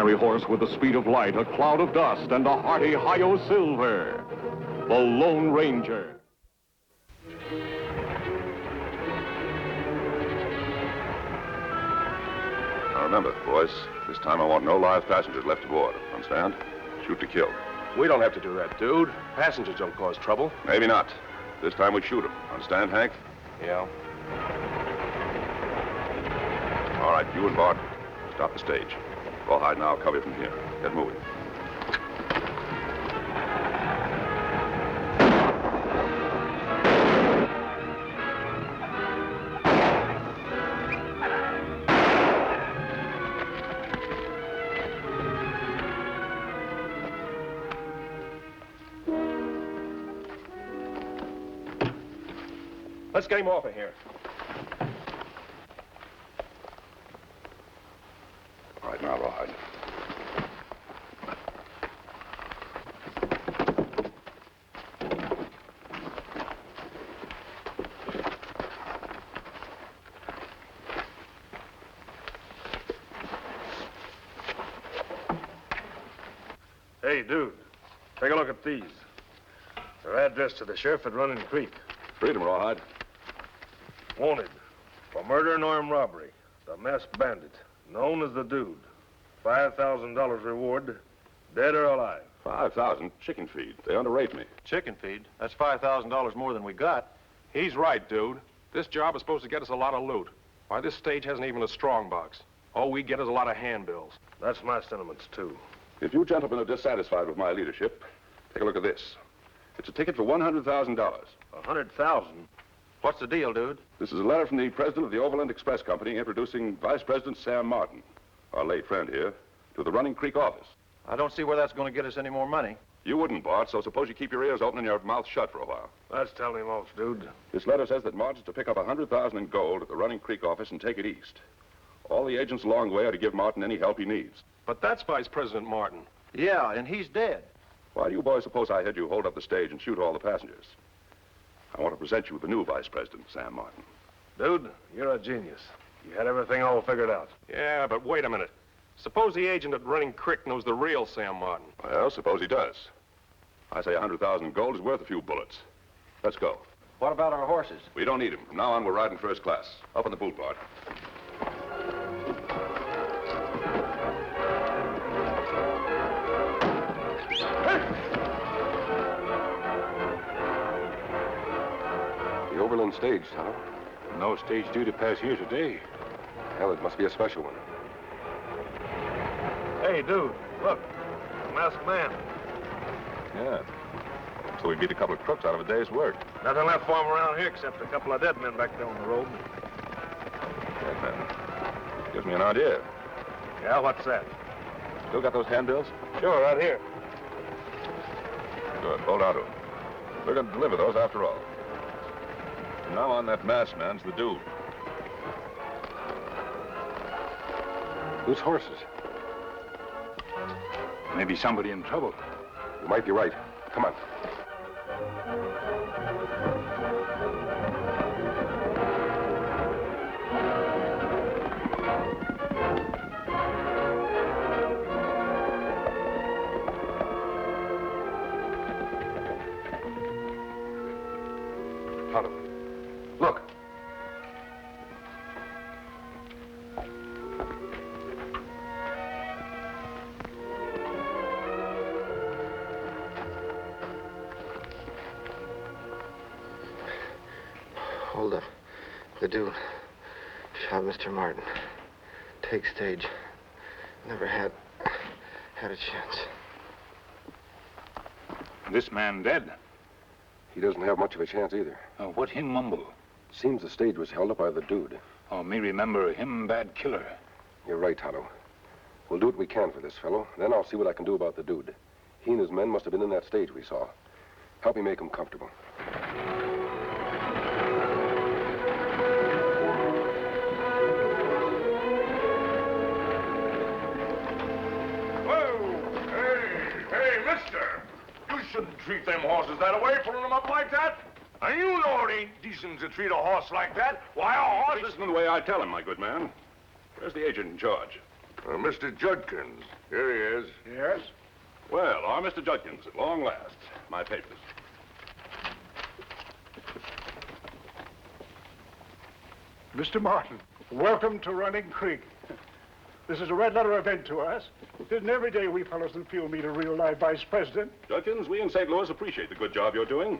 fiery horse with the speed of light, a cloud of dust, and a hearty Hi-Yo Silver, the Lone Ranger. Now remember, boys, this time I want no live passengers left aboard. Understand? Shoot to kill. We don't have to do that, dude. Passengers don't cause trouble. Maybe not. This time we shoot them. Understand, Hank? Yeah. All right, you and Bart, stop the stage. Rawhide and I'll cover you from here. Get moving. Let's get him off of here. All right, now, Rawhide. Hey, dude, take a look at these. They're addressed to the sheriff at Running Creek. Freedom, Rawhide. Wanted for murder and armed robbery. The masked bandit, known as the Dude. $5,000 reward, dead or alive. 5,000? Chicken feed. They underrate me. Chicken feed? That's $5,000 more than we got. He's right, dude. This job is supposed to get us a lot of loot. Why, this stage hasn't even a strong box. All we get is a lot of handbills. That's my sentiments, too. If you gentlemen are dissatisfied with my leadership, take a look at this. It's a ticket for $100,000. 100,000? What's the deal, dude? This is a letter from the president of the Overland Express Company introducing Vice President Sam Martin, our late friend here, to the Running Creek office. I don't see where that's going to get us any more money. You wouldn't, Bart, so suppose you keep your ears open and your mouth shut for a while. That's telling him off, dude. This letter says that Martin's to pick up $100,000 in gold at the Running Creek office and take it east. All the agents along the way are to give Martin any help he needs. But that's Vice President Martin. Yeah, and he's dead. Why do you boys suppose I had you hold up the stage and shoot all the passengers? I want to present you with the new Vice President, Sam Martin. Dude, you're a genius. You had everything all figured out. Yeah, but wait a minute. Suppose the agent at Running Creek knows the real Sam Martin. Well, suppose he does. I say 100,000 gold is worth a few bullets. Let's go. What about our horses? We don't need them. From now on, we're riding first class. Up in the boot, Bart. The Overland stage, Tonto. No stage due to pass here today. Hell, it must be a special one. Hey, dude, look. The masked man. Yeah. So we beat a couple of crooks out of a day's work. Nothing left for him around here except a couple of dead men back there on the road. Dead men. Gives me an idea. Yeah, what's that? Still got those handbills? Sure, right here. Good. Hold on to them. We're going to deliver those after all. From now on, that masked man's the Dude. Whose horses? Maybe somebody in trouble. You might be right. Come on. Tonto, look. Hold up. The Dude shot Mr. Martin. Take stage. Never had a chance. This man dead. He doesn't have much of a chance either. What him mumble? Seems the stage was held up by the Dude. Oh, me remember him bad killer. You're right, Tonto. We'll do what we can for this fellow. Then I'll see what I can do about the Dude. He and his men must have been in that stage we saw. Help me make him comfortable. Shouldn't treat them horses that way, pulling them up like that. And you know it ain't decent to treat a horse like that. Why, a horse is... Listen to the way I tell him, my good man. Where's the agent in charge? Mr. Judkins. Here he is. Yes? Well, our Mr. Judkins, at long last. My papers. Mr. Martin, welcome to Running Creek. This is a red letter event to us. It isn't every day we fellows in the field meet a real live vice president. Judkins, we in St. Louis appreciate the good job you're doing.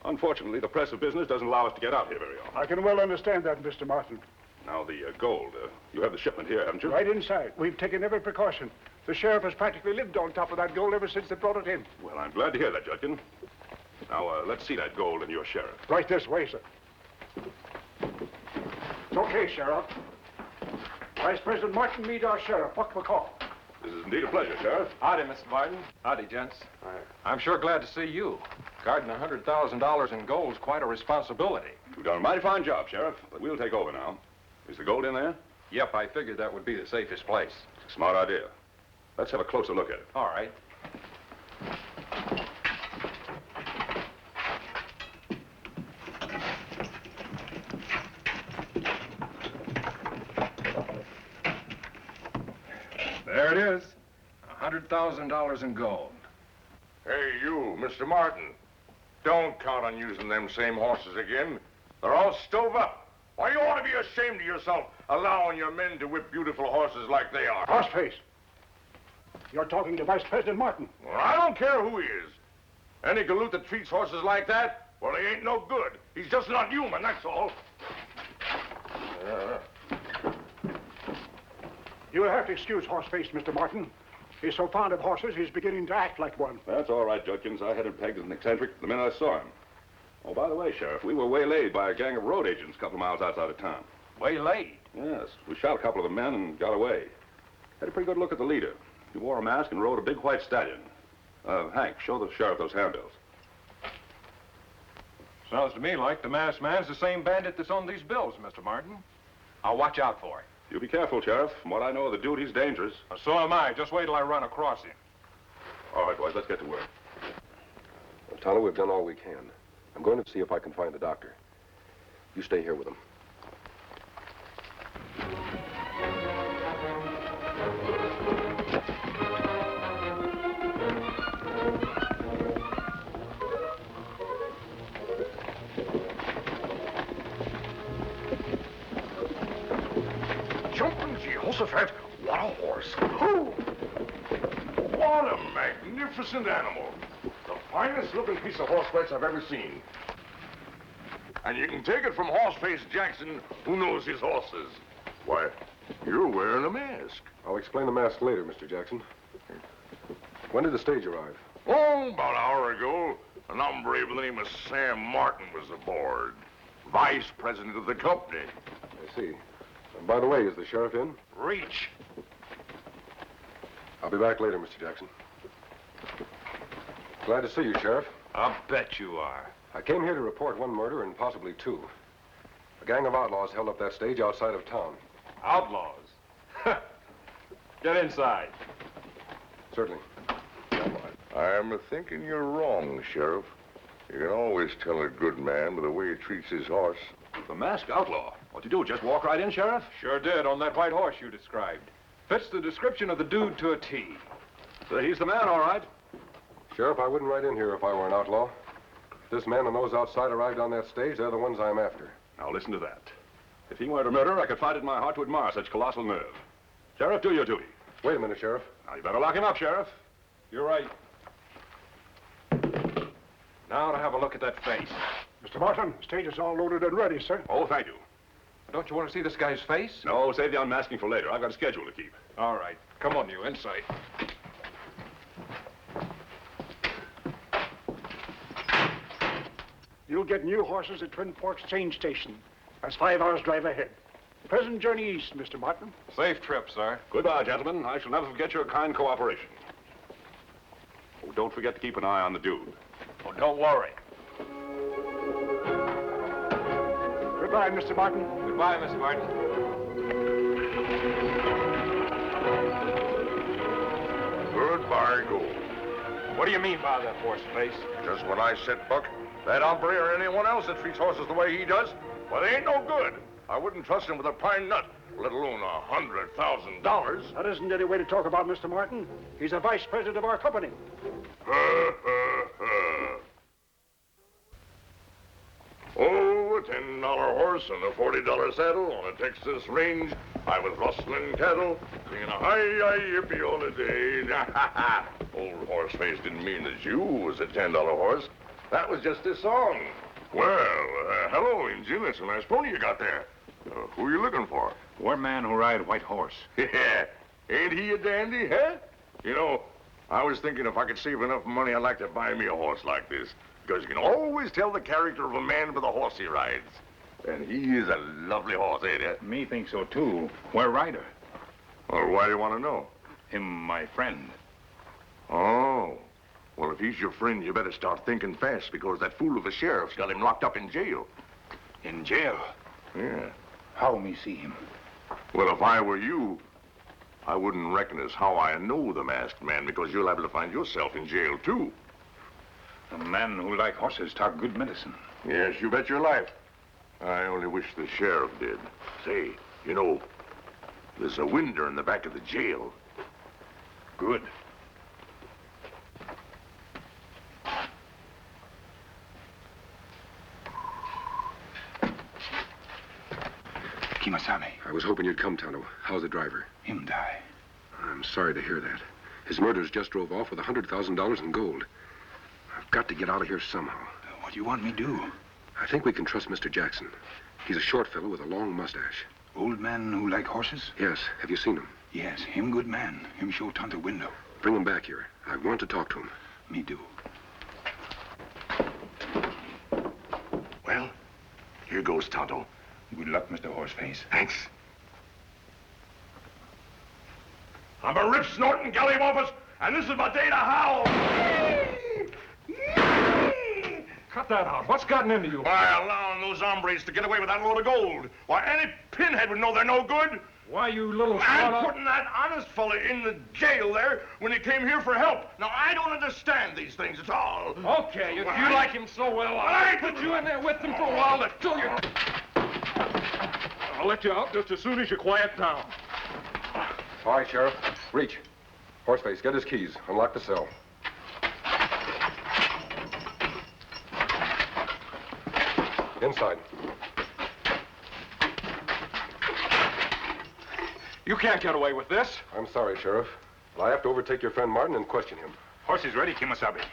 Unfortunately, the press of business doesn't allow us to get out here very often. I can well understand that, Mr. Martin. Now, the gold. You have the shipment here, haven't you? Right inside. We've taken every precaution. The sheriff has practically lived on top of that gold ever since they brought it in. Well, I'm glad to hear that, Judkins. Now, let's see that gold and your sheriff. Right this way, sir. It's okay, Sheriff. Vice President Martin, meet our sheriff, Buck McCall. This is indeed a pleasure, Sheriff. Howdy, Mr. Martin. Howdy, gents. I'm sure glad to see you. Guarding $100,000 in gold's quite a responsibility. You've done a mighty fine job, Sheriff, but we'll take over now. Is the gold in there? Yep, I figured that would be the safest place. Smart idea. Let's have a closer look at it. All right. There it is. $100,000 in gold. Hey, you, Mr. Martin. Don't count on using them same horses again. They're all stove up. Why, you ought to be ashamed of yourself allowing your men to whip beautiful horses like they are. Horseface. You're talking to Vice President Martin. Well, I don't care who he is. Any galoot that treats horses like that, well, he ain't no good. He's just not human, that's all. You'll have to excuse Horseface, Mr. Martin. He's so fond of horses, he's beginning to act like one. That's all right, Judkins. I had him pegged as an eccentric the minute I saw him. Oh, by the way, Sheriff, we were waylaid by a gang of road agents a couple of miles outside of town. Waylaid? Yes, we shot a couple of the men and got away. Had a pretty good look at the leader. He wore a mask and rode a big white stallion. Hank, show the sheriff those handbills. Sounds to me like the masked man's the same bandit that's on these bills, Mr. Martin. I'll watch out for him. You be careful, Sheriff. From what I know of the dude, he's dangerous. So am I. Just wait till I run across him. All right, boys, let's get to work. Well, Tonto, we've done all we can. I'm going to see if I can find the doctor. You stay here with him. Jumping Jehoshaphat, what a horse. Oh! What a magnificent animal. The finest looking piece of horseflesh I've ever seen. And you can take it from Horseface Jackson, who knows his horses. Why, you're wearing a mask. I'll explain the mask later, Mr. Jackson. When did the stage arrive? Oh, about an hour ago, an hombre by the name of Sam Martin was aboard. Vice president of the company. I see. By the way, is the sheriff in? Reach. I'll be back later, Mr. Jackson. Glad to see you, Sheriff. I'll bet you are. I came here to report one murder and possibly two. A gang of outlaws held up that stage outside of town. Outlaws? Get inside. Certainly. I'm thinking you're wrong, Sheriff. You can always tell a good man by the way he treats his horse. The masked outlaw. What'd you do, just walk right in, Sheriff? Sure did, on that white horse you described. Fits the description of the dude to a T. So he's the man, all right. Sheriff, I wouldn't ride in here if I were an outlaw. If this man and those outside arrived on that stage, they're the ones I'm after. Now listen to that. If he weren't a murderer, I could find it in my heart to admire such colossal nerve. Sheriff, do your duty. Wait a minute, Sheriff. Now, you better lock him up, Sheriff. You're right. Now to have a look at that face. Mr. Martin, stage is all loaded and ready, sir. Oh, thank you. Don't you want to see this guy's face? No, save the unmasking for later. I've got a schedule to keep. All right. Come on, you, inside. You'll get new horses at Twin Forks Change Station. That's 5 hours drive ahead. Present journey east, Mr. Martin. Safe trip, sir. Goodbye, gentlemen. I shall never forget your kind cooperation. Oh, don't forget to keep an eye on the dude. Oh, don't worry. Goodbye, Mr. Martin. Goodbye, Mr. Martin. Goodbye, gold. What do you mean by that, horse face? Just what I said, Buck. That hombre or anyone else that treats horses the way he does, well, they ain't no good. I wouldn't trust him with a pine nut. let alone $100,000. That isn't any way to talk about Mr. Martin. He's a vice president of our company. Oh, a $10 horse and a $40 saddle on a Texas range. I was rustling cattle, singing a hi-yi-yippee all the day. Old Horseface didn't mean that you was a $10 horse. That was just a song. Well, hello, Injun. It's a nice pony you got there. Who are you looking for? One man who ride white horse. Yeah, ain't he a dandy, huh? You know, I was thinking if I could save enough money, I'd like to buy me a horse like this. Because you can always tell the character of a man by the horse he rides. And he is a lovely horse, ain't he? Me think so, too. Where rider? Well, why do you want to know? Him my friend. Oh. Well, if he's your friend, you better start thinking fast, because that fool of a sheriff's got him locked up in jail. In jail? Yeah. How me see him? Well, if I were you, I wouldn't reckon as how I know the masked man, because you'll have to find yourself in jail, too. A man who like horses talk good medicine. Yes, you bet your life. I only wish the sheriff did. Say, you know, there's a window in the back of the jail. Good. Kimasabi. I was hoping you'd come, Tonto. How's the driver? Him die. I'm sorry to hear that. His murderers just drove off with $100,000 in gold. I've got to get out of here somehow. What do you want me do? I think we can trust Mr. Jackson. He's a short fellow with a long mustache. Old man who like horses? Yes. Have you seen him? Yes, him good man. Him show Tonto window. Bring him back here. I want to talk to him. Me do. Well, here goes Tonto. Good luck, Mr. Horseface. Thanks. I'm a rip-snorting gallywampus, and this is my day to howl. Cut that out. What's gotten into you? By allowing those hombres to get away with that load of gold. Why, any pinhead would know they're no good. Why, you little And son putting that honest fella in the jail there when he came here for help. Now, I don't understand these things at all. Okay, if you like him so well, I'll put you in there with him for a while to kill you. I'll let you out just as soon as you quiet down. All right, Sheriff. Reach. Horseface, get his keys. Unlock the cell. Inside. You can't get away with this. I'm sorry, Sheriff, but I have to overtake your friend Martin and question him. Horse is ready, Kimasabi.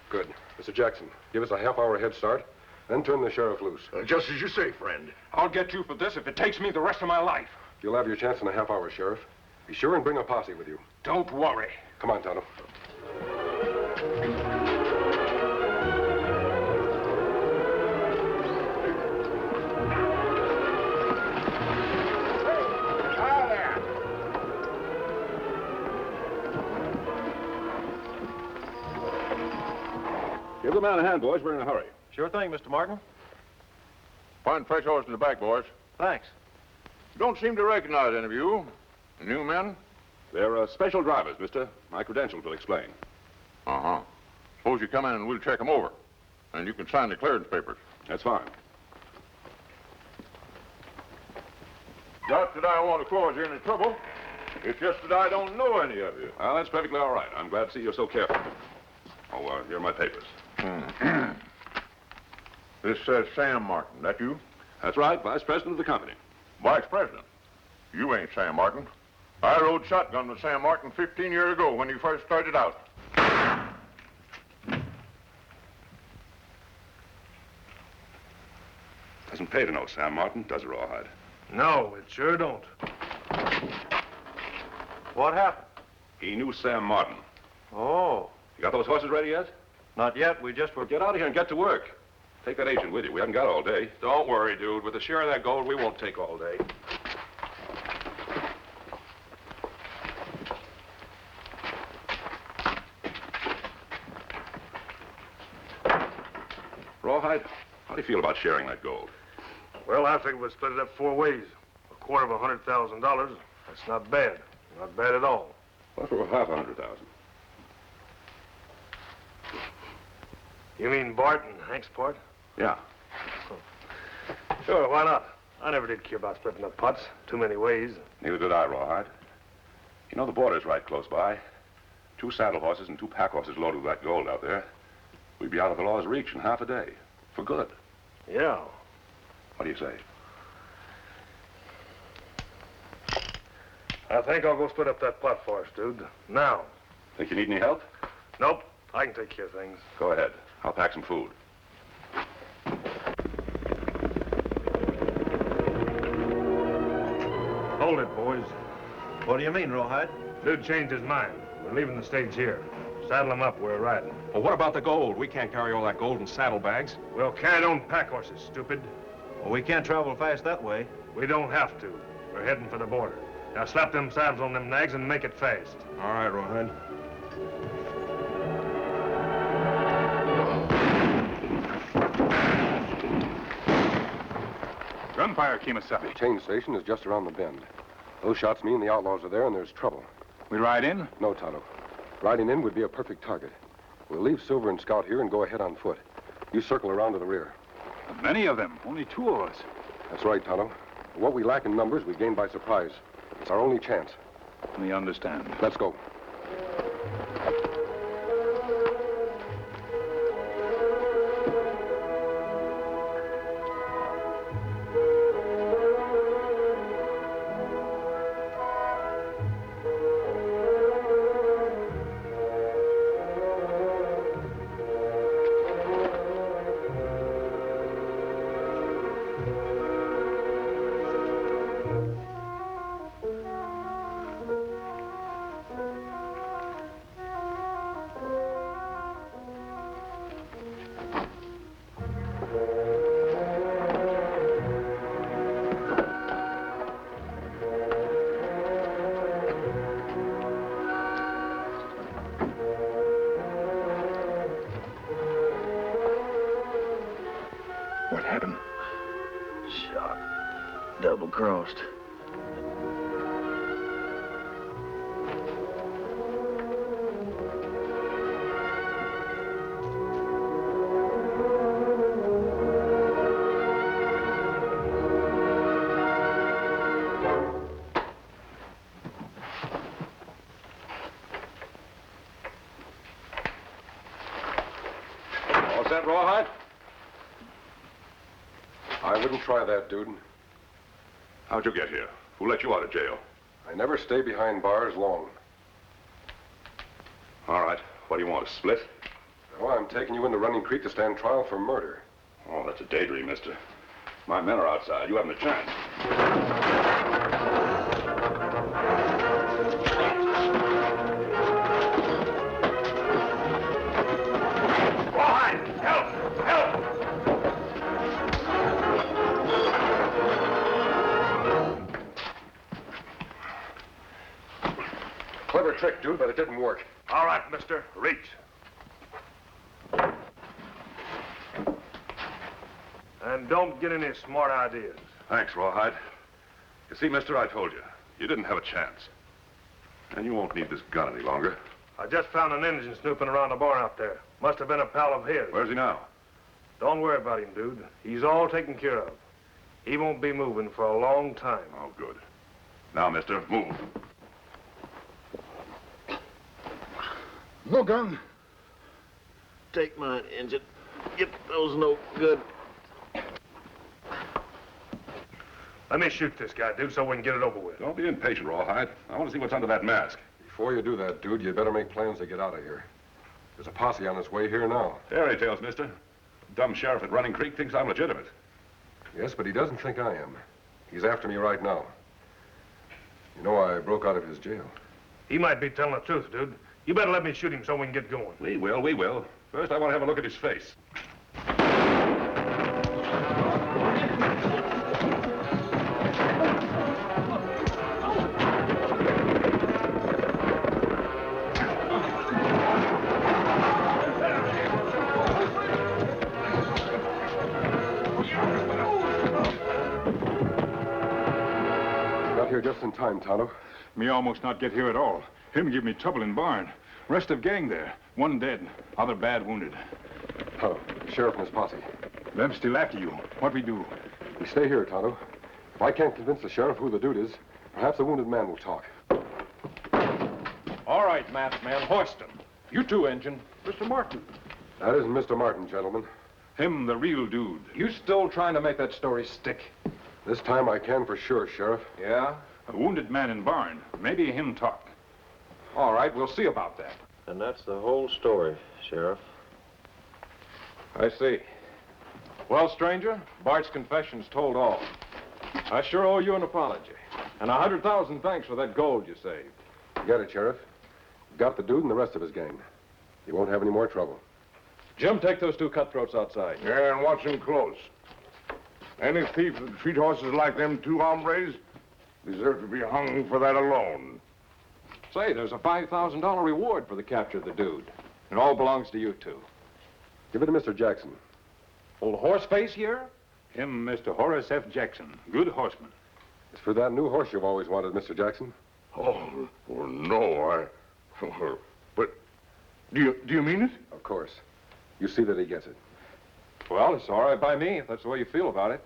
Good. Mr. Jackson, give us a half-hour head start, then turn the sheriff loose. Just as you say, friend. I'll get you for this if it takes me the rest of my life. You'll have your chance in a half hour, Sheriff. Be sure and bring a posse with you. Don't worry. Come on, Tonto. Give the man a hand, boys. We're in a hurry. Sure thing, Mr. Martin. Find fresh horse in the back, boys. Thanks. Don't seem to recognize any of you. New men? They're special drivers, mister. My credentials will explain. Uh-huh. Suppose you come in and we'll check them over. And you can sign the clearance papers. That's fine. Not that I want to cause you any trouble. It's just that I don't know any of you. Well, that's perfectly all right. I'm glad to see you're so careful. Oh, here are my papers. This says Sam Martin. That you? That's right, Vice President of the company. Vice President. You ain't Sam Martin. I rode shotgun with Sam Martin 15 years ago when he first started out. Doesn't pay to know Sam Martin, does it, Rawhide? No, it sure don't. What happened? He knew Sam Martin. Oh. You got those horses ready yet? Not yet. We just were... Get out of here and get to work. Take that agent with you. We haven't got all day. Don't worry, dude. With a share of that gold, we won't take all day. Rawhide, how do you feel about sharing that gold? Well, I think we'll split it up 4 ways. $250,000. That's not bad. Not bad at all. Well, for $500,000. You mean Bart and Hank's part? Yeah. Sure, why not? I never did care about splitting up pots. Too many ways. Neither did I, Rawhide. You know, the border's right close by. 2 saddle horses and 2 pack horses loaded with that gold out there. We'd be out of the law's reach in half a day. For good. Yeah. What do you say? I think I'll go split up that pot for us, dude. Now. Think you need any help? Nope. I can take care of things. Go ahead. I'll pack some food. Hold it, boys. What do you mean, Rawhide? Dude changed his mind. We're leaving the stage here. Saddle him up. We're riding. Well, what about the gold? We can't carry all that gold in saddlebags. We'll carry it on pack horses, stupid. Well, we can't travel fast that way. We don't have to. We're heading for the border. Now slap them saddles on them nags and make it fast. All right, Rawhide. Gunfire, Kemosabe. Chain station is just around the bend. Those shots mean the outlaws are there and there's trouble. We ride in? No, Tonto. Riding in would be a perfect target. We'll leave Silver and Scout here and go ahead on foot. You circle around to the rear. Many of them. Only 2 of us. That's right, Tonto. What we lack in numbers, we gain by surprise. It's our only chance. We understand. Let's go. What happened? Shot. Double-crossed. All set, Rawhide? I wouldn't try that, dude. How'd you get here? Who let you out of jail? I never stay behind bars long. All right. What do you want, a split? Oh, I'm taking you into Running Creek to stand trial for murder. Oh, that's a daydream, mister. My men are outside. You haven't a chance. Rawhide! Help! Help! Clever trick, dude, but it didn't work. All right, mister. Reach. And don't get any smart ideas. Thanks, Rawhide. You see, mister, I told you. You didn't have a chance. And you won't need this gun any longer. I just found an Indian snooping around the barn out there. Must have been a pal of his. Where's he now? Don't worry about him, dude. He's all taken care of. He won't be moving for a long time. Oh, good. Now, mister, move. No gun. Take mine, Injun. Get those no good. Let me shoot this guy, dude, so we can get it over with. Don't be impatient, Rawhide. I want to see what's under that mask. Before you do that, dude, you'd better make plans to get out of here. There's a posse on its way here now. Fairy tales, mister. Dumb sheriff at Running Creek thinks I'm legitimate. Yes, but he doesn't think I am. He's after me right now. You know, I broke out of his jail. He might be telling the truth, dude. You better let me shoot him so we can get going. We will, we will. First, I want to have a look at his face. Got here just in time, Tonto. Me almost not get here at all. Him give me trouble in barn. Rest of gang there. One dead, other bad wounded. Tonto, sheriff and his posse. Them still after you. What we do? We stay here, Tonto. If I can't convince the sheriff who the dude is, perhaps the wounded man will talk. All right, masked man, hoist him. You too, Injun. Mr. Martin. That isn't Mr. Martin, gentlemen. Him, the real dude. You still trying to make that story stick? This time I can for sure, Sheriff. Yeah? A wounded man in barn. Maybe him talk. All right, we'll see about that. And that's the whole story, Sheriff. I see. Well, stranger, Bart's confession's told all. I sure owe you an apology. And 100,000 thanks for that gold you saved. Get it, Sheriff. Got the dude and the rest of his gang. You won't have any more trouble. Jim, take those two cutthroats outside. Yeah, and watch them close. Any thief that treat horses like them two hombres deserve to be hung for that alone. Say, there's a $5,000 reward for the capture of the dude. It all belongs to you two. Give it to Mr. Jackson. Old Horseface here? Him, Mr. Horace F. Jackson. Good horseman. It's for that new horse you've always wanted, Mr. Jackson. Oh, no, but do you mean it? Of course. You see that he gets it. Well, it's all right by me, if that's the way you feel about it.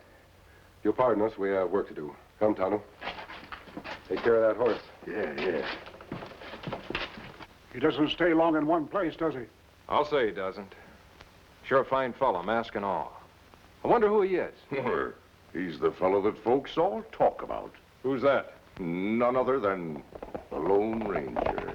You'll pardon us, we have work to do. Come, Tonto. Take care of that horse. Yeah. He doesn't stay long in one place, does he? I'll say he doesn't. Sure a fine fellow, mask and all. I wonder who he is. He's the fellow that folks all talk about. Who's that? None other than the Lone Ranger.